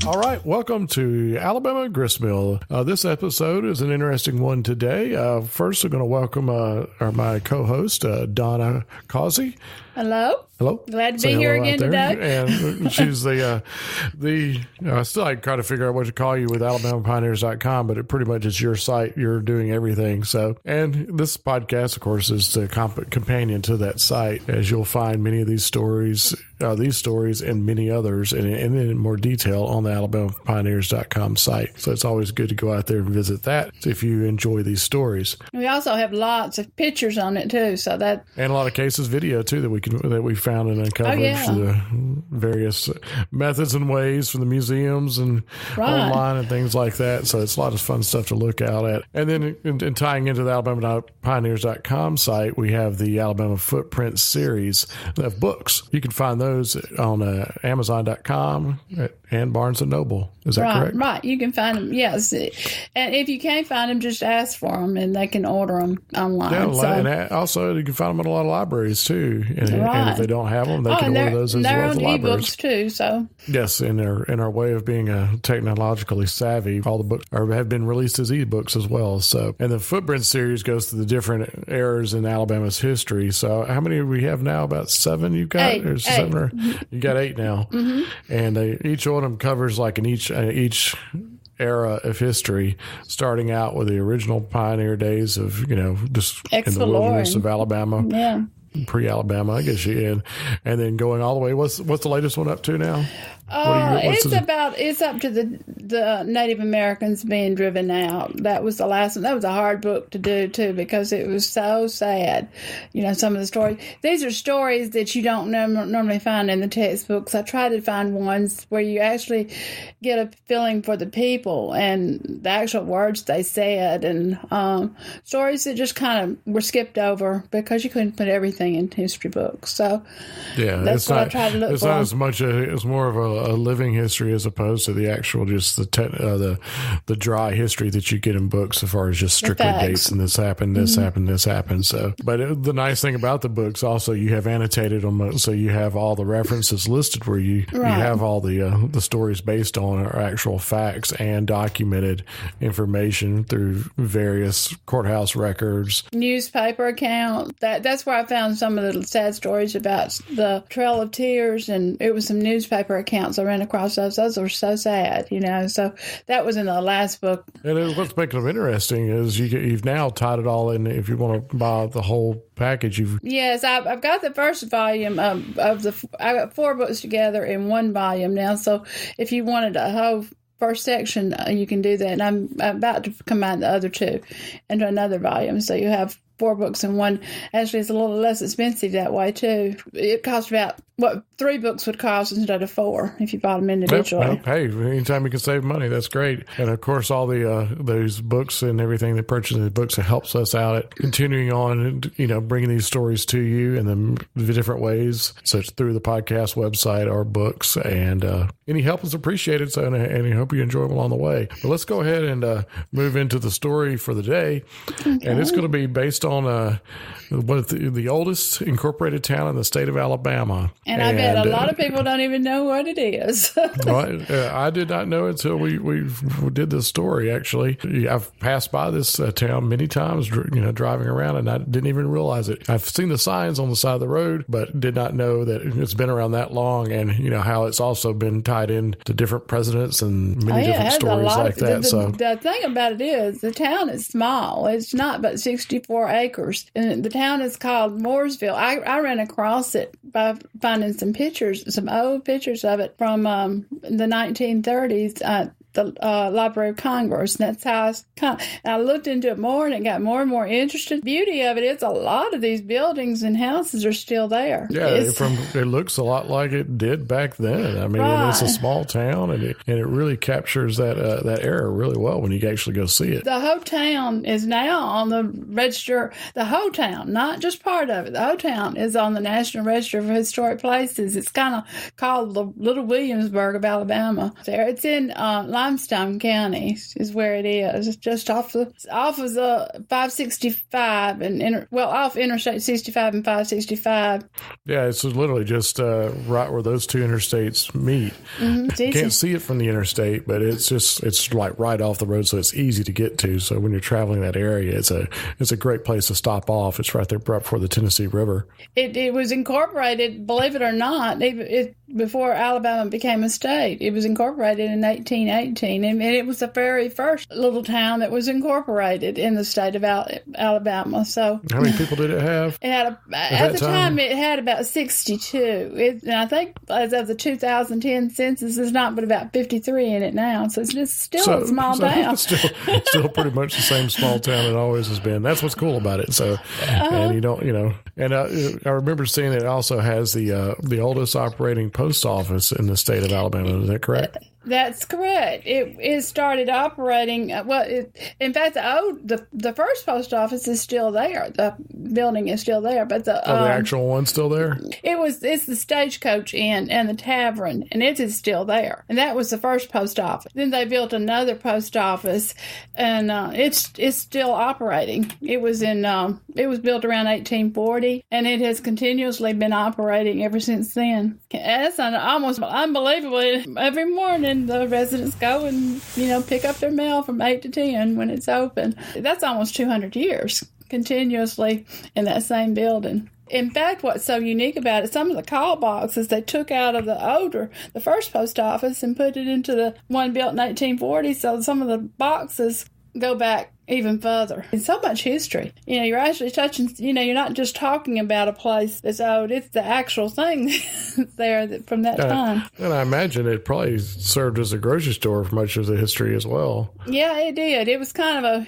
All right, welcome to Alabama Gristmill. This episode is an interesting one today. First, I'm going to welcome my co-host, Donna Causey. Hello. Hello. Glad to be here again today. And she's I still like try to figure out what to call you with AlabamaPioneers.com, but it pretty much is your site. You're doing everything. So, and this podcast, of course, is the companion to that site, as you'll find many of these stories and many others in more detail on the AlabamaPioneers.com site. So it's always good to go out there and visit that if you enjoy these stories. We also have lots of pictures on it too, and a lot of cases video too that we found and uncovered the various methods and ways from the museums and online and things like that. So it's a lot of fun stuff to look out at. And then in tying into the AlabamaPioneers.com site, we have the Alabama Footprint series of books. You can find those on Amazon.com and Barnes & Noble. Is that correct? Right. You can find them, yes. And if you can't find them, just ask for them and they can order them online. Yeah, and also you can find them in a lot of libraries too. And if they don't have them, they can order those as well as the libraries. They're on ebooks too, so. Yes, in our way of being technologically savvy, all the books have been released as ebooks as well. So, and the Footprint series goes through the different eras in Alabama's history. So how many do we have now? About 7 you've got? 8. Or 7 or, you got 8 now. Mm-hmm. And each one of them covers like in each era of history, starting out with the original pioneer days of, just in the wilderness of Alabama. Yeah. Pre-Alabama, I guess and then going all the way. What's the latest one up to now? It's up to the Native Americans being driven out. That was the last one. That was a hard book to do too because it was so sad. Some of the stories. These are stories that you don't normally find in the textbooks. I try to find ones where you actually get a feeling for the people and the actual words they said, and stories that just kind of were skipped over because you couldn't put everything in history books. So that's what I try to look for. It's not as much. It's more of a living history as opposed to the actual just the dry history that you get in books as far as just strictly dates and this happened, this happened, this happened. So, but the nice thing about the books also you have annotated them, so you have all the references listed where you have all the stories based on are actual facts and documented information through various courthouse records, newspaper accounts. That's where I found some of the sad stories about the Trail of Tears, and it was some newspaper accounts I ran across. Those were so sad, So that was in the last book. And what's making them interesting is you've now tied it all in. If you want to buy the whole package, Yes, I've got the first volume I got 4 books together in one volume now. So if you wanted a whole first section, you can do that. And I'm about to combine the other 2 into another volume. So you have 4 books in one. Actually, it's a little less expensive that way, too. It costs about what 3 books would cost instead of 4 if you bought them individually. Hey, anytime you can save money, that's great. And, of course, all those books and everything, the purchasing the books, it helps us out at continuing on, bringing these stories to you in the different ways, such through the podcast website or books. And any help is appreciated, so and I hope you enjoy them along the way. But let's go ahead and move into the story for the day. Okay. And it's going to be based on the oldest incorporated town in the state of Alabama. And I bet a lot of people don't even know what it is. I did not know until we did this story, actually. I've passed by this town many times, driving around, and I didn't even realize it. I've seen the signs on the side of the road, but did not know that it's been around that long, and how it's also been tied in to different presidents and many different stories like that. The thing about it is the town is small. It's not but 64 acres. And the town is called Mooresville. I ran across it by finding some old pictures of it from the 1930s. The Library of Congress, and that's how I looked into it more, and it got more and more interested. The beauty of it is a lot of these buildings and houses are still there. Yeah, it looks a lot like it did back then. I mean, it's a small town, and it really captures that era really well when you actually go see it. The whole town is now on the register. The whole town, not just part of it. The whole town is on the National Register of Historic Places. It's kind of called the Little Williamsburg of Alabama. It's in line Limestone County is where it is. It's just off of the 565 off Interstate 65 and 565. Yeah, it's literally just right where those two interstates meet. Mm-hmm. You can't see it from the interstate, but it's like right off the road, so it's easy to get to. So when you're traveling that area, it's a great place to stop off. It's right there right before the Tennessee River. It was incorporated, believe it or not, before Alabama became a state. It was incorporated in 1818, and it was the very first little town that was incorporated in the state of Alabama. So, how many people did it have? At the time, it had about 62. And I think as of the 2010 census, there's not but about 53 in it now. So it's just still a small town. Still pretty much the same small town it always has been. That's what's cool about it. So, and you don't, and I remember seeing it also has the oldest operating post office in the state of Alabama. Is that correct? That's correct. It started operating. In fact, the first post office is still there. The building is still there, but the actual one's still there. It's the Stagecoach Inn and the Tavern, and it is still there. And that was the first post office. Then they built another post office, and it's still operating. It was built around 1840, and it has continuously been operating ever since then. That's almost unbelievable. Every morning, the residents go and, pick up their mail from 8 to 10 when it's open. That's almost 200 years continuously in that same building. In fact, what's so unique about it, some of the call boxes they took out of the first post office and put it into the one built in 1840. So some of the boxes go back even further. It's so much history. You're actually touching, you're not just talking about a place that's old. It's the actual thing there from that time. And I imagine it probably served as a grocery store for much of the history as well. Yeah, it did. It was kind of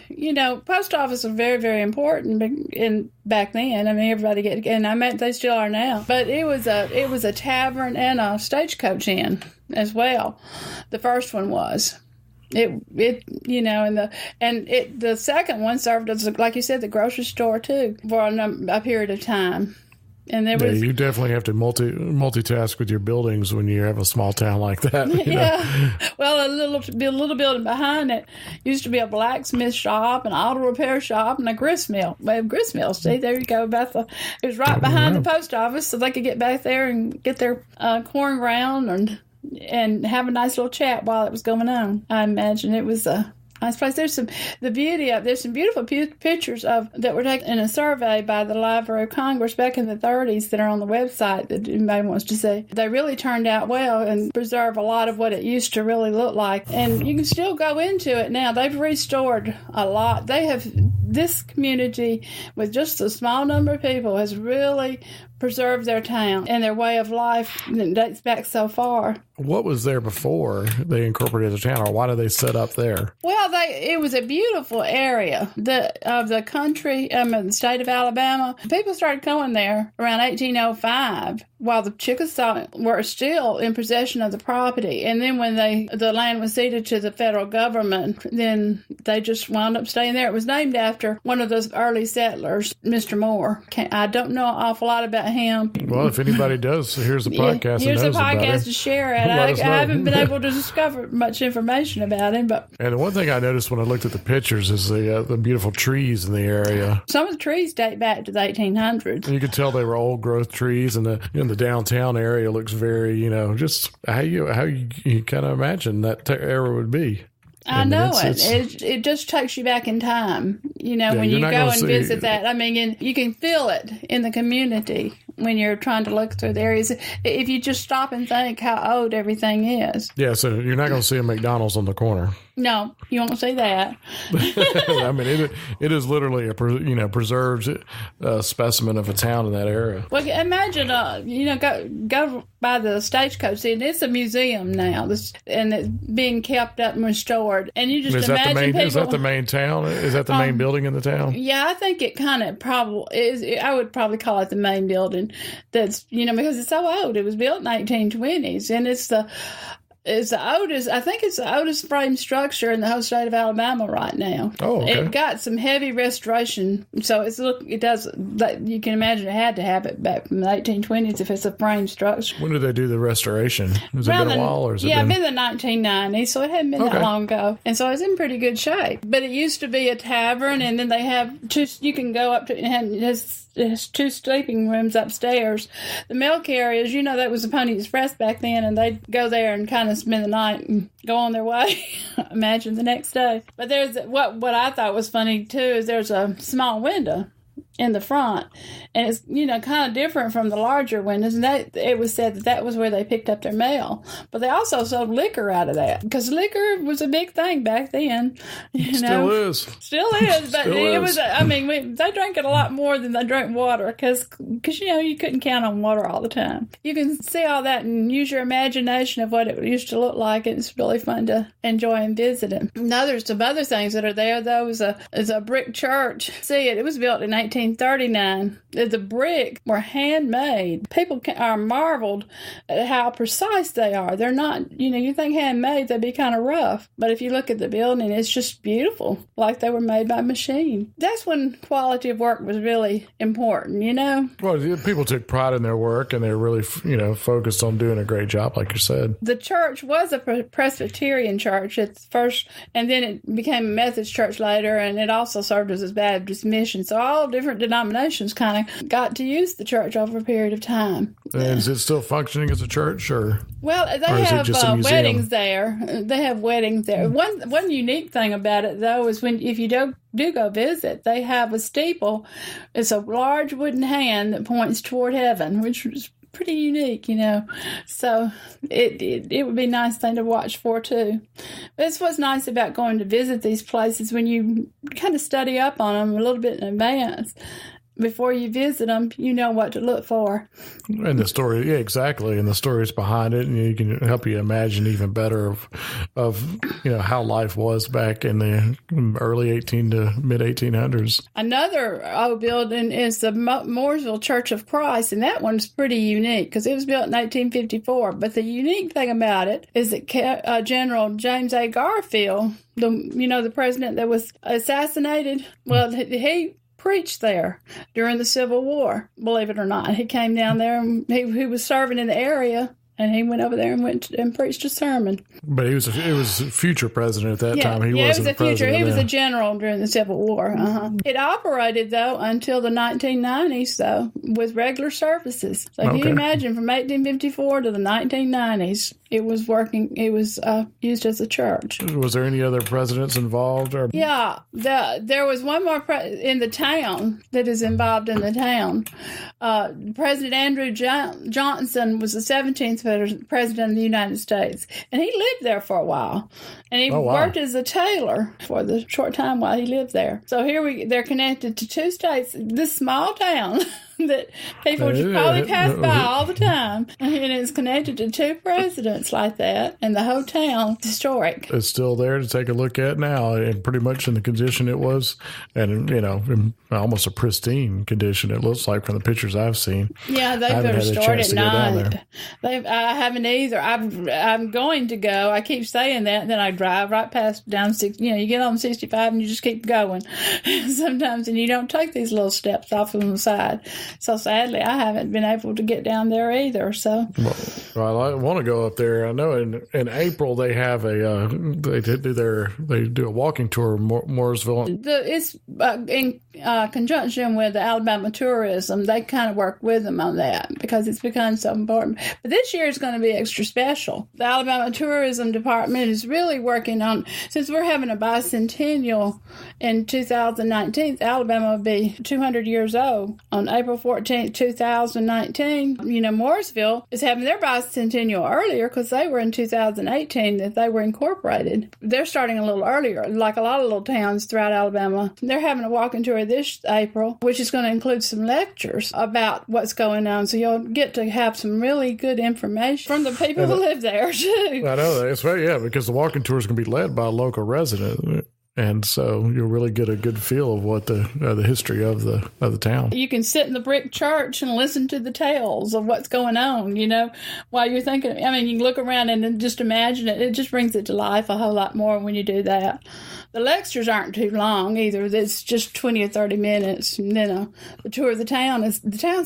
post office was very, very important back then. I mean, everybody and I mean, they still are now. But it was a tavern and a stagecoach inn as well. The first one was. The second one served as, like you said, the grocery store too for a period of time. And you definitely have to multitask with your buildings when you have a small town like that. Yeah. Well, a little building behind it used to be a blacksmith shop, an auto repair shop, and a grist mill. Well, grist mill. See, there you go. It was right behind the post office, so they could get back there and get their corn ground and have a nice little chat while it was going on. I imagine it was a nice place. There's some beautiful pictures that were taken in a survey by the Library of Congress back in the 30s that are on the website that anybody wants to see. They really turned out well and preserve a lot of what it used to really look like. And you can still go into it now. They've restored a lot. This community, with just a small number of people, has really preserved their town and their way of life that dates back so far. What was there before they incorporated the town, or why did they set up there? Well, it was a beautiful area of the country, the state of Alabama. People started going there around 1805 while the Chickasaw were still in possession of the property. And then when the land was ceded to the federal government, then they just wound up staying there. It was named after one of those early settlers, Mr. Moore. I don't know an awful lot about him. Well, if anybody does, here's a podcast. Here's a podcast to share it. I haven't been able to discover much information about him, and the one thing I noticed when I looked at the pictures is the beautiful trees in the area. Some of the trees date back to the 1800s. And you could tell they were old growth trees, and the downtown area looks very, just how you kind of imagine that era would be. I know it. It just takes you back in time, when you go and visit that. I mean, and you can feel it in the community when you're trying to look through the areas. If you just stop and think how old everything is. Yeah, so you're not going to see a McDonald's on the corner. No, you won't see that. I mean, it is literally a preserved specimen of a town in that area. Well, imagine go by the stagecoach, and it's a museum now, and it's being kept up and restored. And you just imagine people. Is that the main town? Is that the main building in the town? Yeah, I think it kind of probably is. I would probably call it the main building. That's because it's so old. It was built in 1920s, and it's is the oldest. I think it's the oldest frame structure in the whole state of Alabama right now. Oh, okay. It got some heavy restoration, so it does. You can imagine it had to have it back from the 1820s if it's a frame structure. When did they do the restoration? Has it been a while, or has it been? Been the 1990s, so it hadn't been that long ago, and so it's in pretty good shape. But it used to be a tavern, and then they have two. You can go up to it has two sleeping rooms upstairs. The milk carriers, that was the Pony Express back then, and they'd go there and kind of spend the night and go on their way. Imagine the next day. But there's what I thought was funny too is there's a small window in the front, and it's kind of different from the larger windows, and that it was said that was where they picked up their mail. But they also sold liquor out of that, because liquor was a big thing back then. Still is, but it was. I mean, they drank it a lot more than they drank water, because you couldn't count on water all the time. You can see all that and use your imagination of what it used to look like. It's really fun to enjoy and visit it. Now there's some other things that are there though. Is a brick church. See it was built in 1939. The brick were handmade. People are marveled at how precise they are. They're not, you think handmade, they'd be kind of rough. But if you look at the building, it's just beautiful, like they were made by machine. That's when quality of work was really important, Well, people took pride in their work, and they were really, focused on doing a great job, like you said. The church was a Presbyterian church at first, and then it became a Methodist church later, and it also served as a Baptist mission. So all different denominations kind of got to use the church over a period of time. And is it still functioning as a church, or? Well, they have weddings there. They have weddings there. One unique thing about it, though, is if you do go visit, they have a steeple. It's a large wooden hand that points toward heaven, which is pretty unique, So it would be a nice thing to watch for, too. That's what's nice about going to visit these places, when you kind of study up on them a little bit in advance. Before you visit them, you know what to look for. And the story, yeah, exactly. And the stories behind it, and you can help you imagine even better of how life was back in the early 18 to mid 1800s. Another old building is the Mooresville Church of Christ, and that one's pretty unique because it was built in 1854. But the unique thing about it is that General James A. Garfield, the president that was assassinated, well, he preached there during the Civil War, believe it or not. He came down there, and he was serving in the area, and he went over there and preached a sermon. But he was a future president at that time. He wasn't a president. He was a general during the Civil War. It operated, though, until the 1990s, though, with regular services. So if you imagine, from 1854 to the 1990s, it was working. It was used as a church. Was there any other presidents involved? Or? Yeah, there was one more in the town that is involved in the town. President Andrew Johnson was the 17th president of the United States, and he lived there for a while, and he worked as a tailor for the short time while he lived there. So they're connected to two states. This small town that people should probably pass by all the time, and it's connected to two presidents like that, and the whole town is historic. It's still there to take a look at now, and pretty much in the condition it was, and in almost a pristine condition it looks like from the pictures I've seen. Yeah, they've restored it now. I haven't either. I'm going to go. I keep saying that, and then I drive right past down 6. You get on 65 and you just keep going sometimes, and you don't take these little steps off on the side. So sadly, I haven't been able to get down there either. So, well, I want to go up there. I know in April they have they do a walking tour of Mooresville. It's in conjunction with the Alabama Tourism. They kind of work with them on that because it's become so important. But this year is going to be extra special. The Alabama Tourism Department is really working on, since we're having a bicentennial in 2019, Alabama will be 200 years old on April 14th, 2019. Mooresville is having their bicentennial earlier because they were in 2018 that they were incorporated. They're starting a little earlier, like a lot of little towns throughout Alabama. They're having a walking tour this April, which is going to include some lectures about what's going on. So you'll get to have some really good information from the people who live there, too. I know. That's right, yeah, because the walking tour is going to be led by a local resident. And so you'll really get a good feel of what the history of the town. You can sit in the brick church and listen to the tales of what's going on, while you're thinking. I mean, you can look around and then just imagine it. It just brings it to life a whole lot more when you do that. The lectures aren't too long either. It's just 20 or 30 minutes. The tour of the town's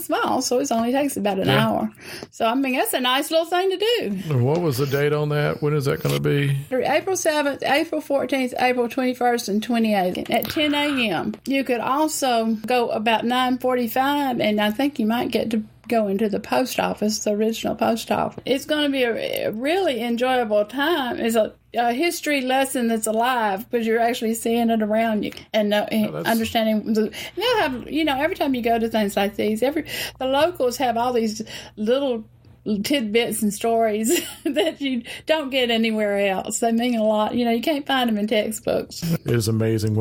small, so it only takes about an hour. So, I mean, that's a nice little thing to do. And what was the date on that? When is that going to be? April 7th, April 14th, April 21st, and 28th at 10 a.m. You could also go about 9:45, and I think you might get to go into the post office, the original post office. It's going to be a really enjoyable time. It's a history lesson that's alive because you're actually seeing it around you and understanding. They'll have, every time you go to things like these, the locals have all these little tidbits and stories that you don't get anywhere else. They mean a lot. You can't find them in textbooks. It is amazing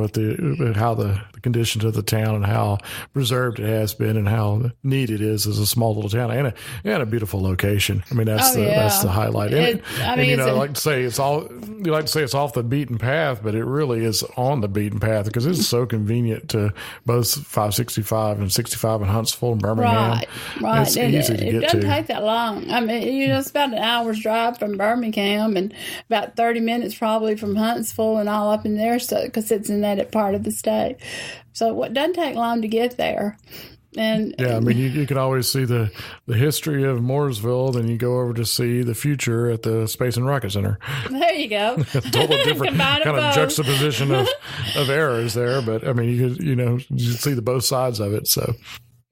how the condition of the town and how preserved it has been and how neat it is as a small little town and a beautiful location. I mean, that's the highlight. I like to say it's off the beaten path, but it really is on the beaten path because it's so convenient to both 565 and 65 in Huntsville and Birmingham. Right. It's easy to get to. It doesn't take that long. I mean, it's about an hour's drive from Birmingham and about 30 minutes probably from Huntsville and all up in there, because it's in that part of the state. So it doesn't take long to get there. And yeah, I mean, you can always see the history of Mooresville, then you go over to see the future at the Space and Rocket Center. There you go. Total different kind of juxtaposition of eras there, but I mean, you see the both sides of it. So.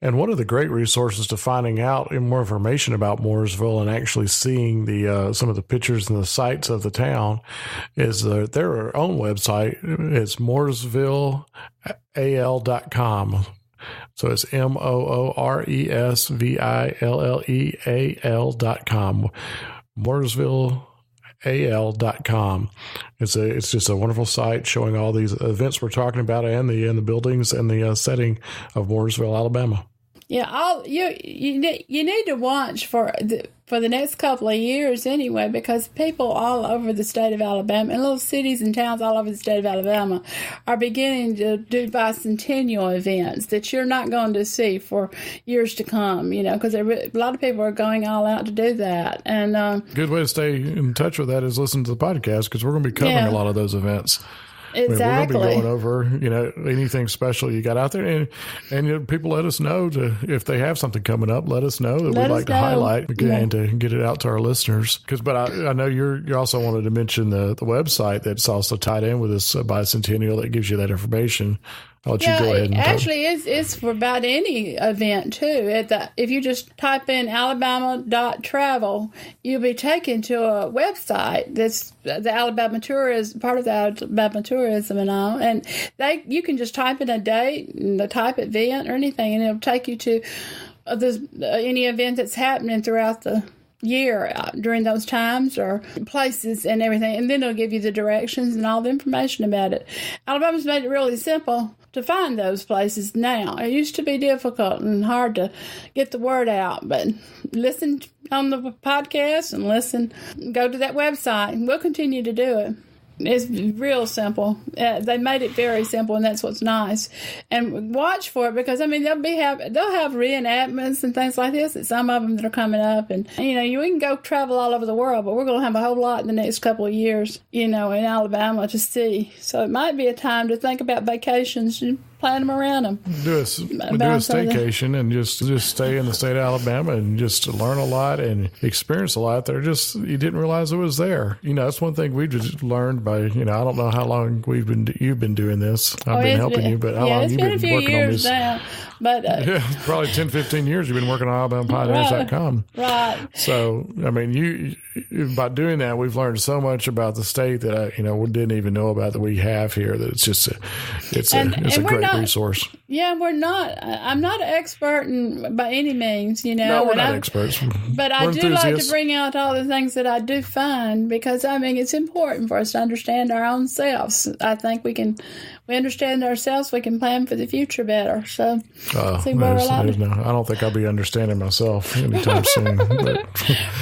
And one of the great resources to finding out more information about Mooresville and actually seeing some of the pictures and the sights of the town is their own website. It's Mooresvilleal.com. So it's MOORESVILLEAL.com. Mooresvilleal.com. It's just a wonderful site showing all these events we're talking about and the buildings and the setting of Mooresville, Alabama. Yeah, you need to watch for the next couple of years anyway, because people all over the state of Alabama and little cities and towns all over the state of Alabama are beginning to do bicentennial events that you're not going to see for years to come, because a lot of people are going all out to do that. And good way to stay in touch with that is listen to the podcast, because we're going to be covering a lot of those events. Exactly. We're going to be going over, anything special you got out there. And people let us know if they have something coming up, let us know that we'd like to highlight and to get it out to our listeners. But I know you also wanted to mention the website that's also tied in with this bicentennial that gives you that information. I'll let you go ahead and actually, it's for about any event too. If you just type in alabama.travel, you'll be taken to a website that's the Alabama Tourism, part of the Alabama Tourism and all. And you can just type in a date and the type event or anything, and it'll take you to any event that's happening throughout the year during those times or places and everything, and then it'll give you the directions and all the information about it. Alabama's made it really simple to find those places now. It used to be difficult and hard to get the word out, but listen on the podcast and go to that website, and we'll continue to do it. It's real simple. They made it very simple, and that's what's nice. And watch for it, because they'll have reenactments and things like this. Some of them that are coming up, and we can go travel all over the world, but we're going to have a whole lot in the next couple of years, in Alabama to see. So it might be a time to think about vacations and plan them around them. Do a staycation and just stay in the state of Alabama and just learn a lot and experience a lot there. Just you didn't realize it was there. That's one thing we just learned by. I don't know how long you've been doing this. I've been helping you, but how long you've been working on this? Now, but probably 10, 15 years you've been working on AlabamaPioneers.com. Right. So I mean, by doing that, we've learned so much about the state that we didn't even know about that we have here. That it's a great resource. Yeah, we're not. I'm not an expert by any means, No, we're not experts. But I do like to bring out all the things that I do find because, it's important for us to understand our own selves. I think we understand ourselves, we can plan for the future better. So, I don't think I'll be understanding myself anytime soon. But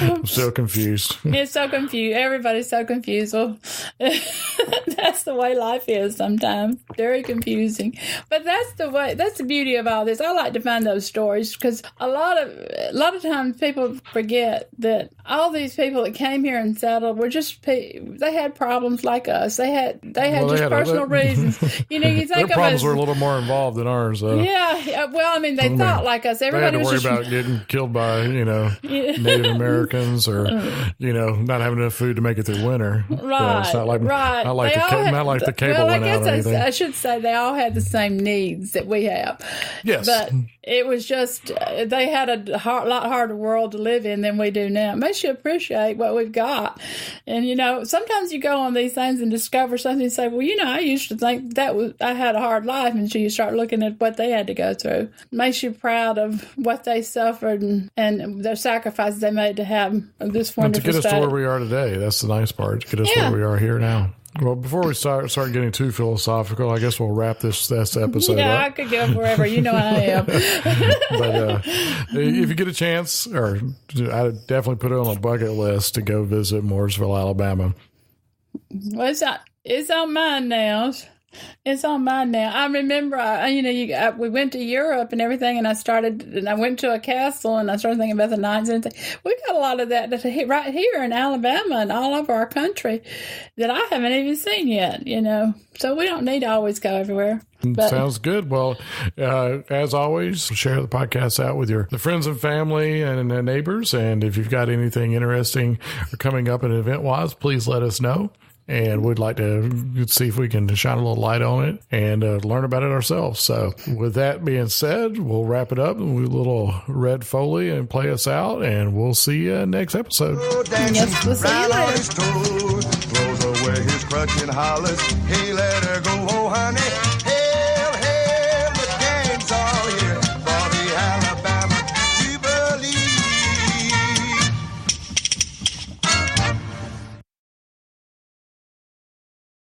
I'm still confused. It's so confused. Everybody's so confused. Well, that's the way life is sometimes. Very confusing. But that's the beauty of all this. I like to find those stories because a lot of times people forget that all these people that came here and settled were just they had problems like us. They had personal reasons. You think their of problems were a little more involved than ours. Yeah. Well, they thought like us. Everybody they had to was worry about getting killed by Native Americans or not having enough food to make it through winter. Right. It's not like the cable went out or anything. I should say they all had the same needs that we have. Yes. But it was just they had a lot harder world to live in than we do now. It makes you appreciate what we've got. And, sometimes you go on these things and discover something and say, well, I used to think I had a hard life until you start looking at what they had to go through. It makes you proud of what they suffered and their sacrifices they made to have this wonderful to get us to where we are today. That's the nice part. To get us where we are here now. Well, before we start getting too philosophical, I guess we'll wrap this episode up. I could go forever. I am. But if you get a chance, or I definitely put it on a bucket list to go visit Mooresville, Alabama. Well, it's on mine now. It's on mine now. I remember, we went to Europe and everything, and I went to a castle, and I started thinking about the knights and everything. We've got a lot of that right here in Alabama and all over our country that I haven't even seen yet, So we don't need to always go everywhere. Sounds good. Well, as always, share the podcast out with the friends and family and neighbors. And if you've got anything interesting coming up and event-wise, please let us know. And we'd like to see if we can shine a little light on it and learn about it ourselves. So with that being said, we'll wrap it up with a little Red Foley and play us out. And we'll see you next episode. Yes, we'll see you later. Throws away his crutch and hollers. Hey, let her go, oh honey. Hey,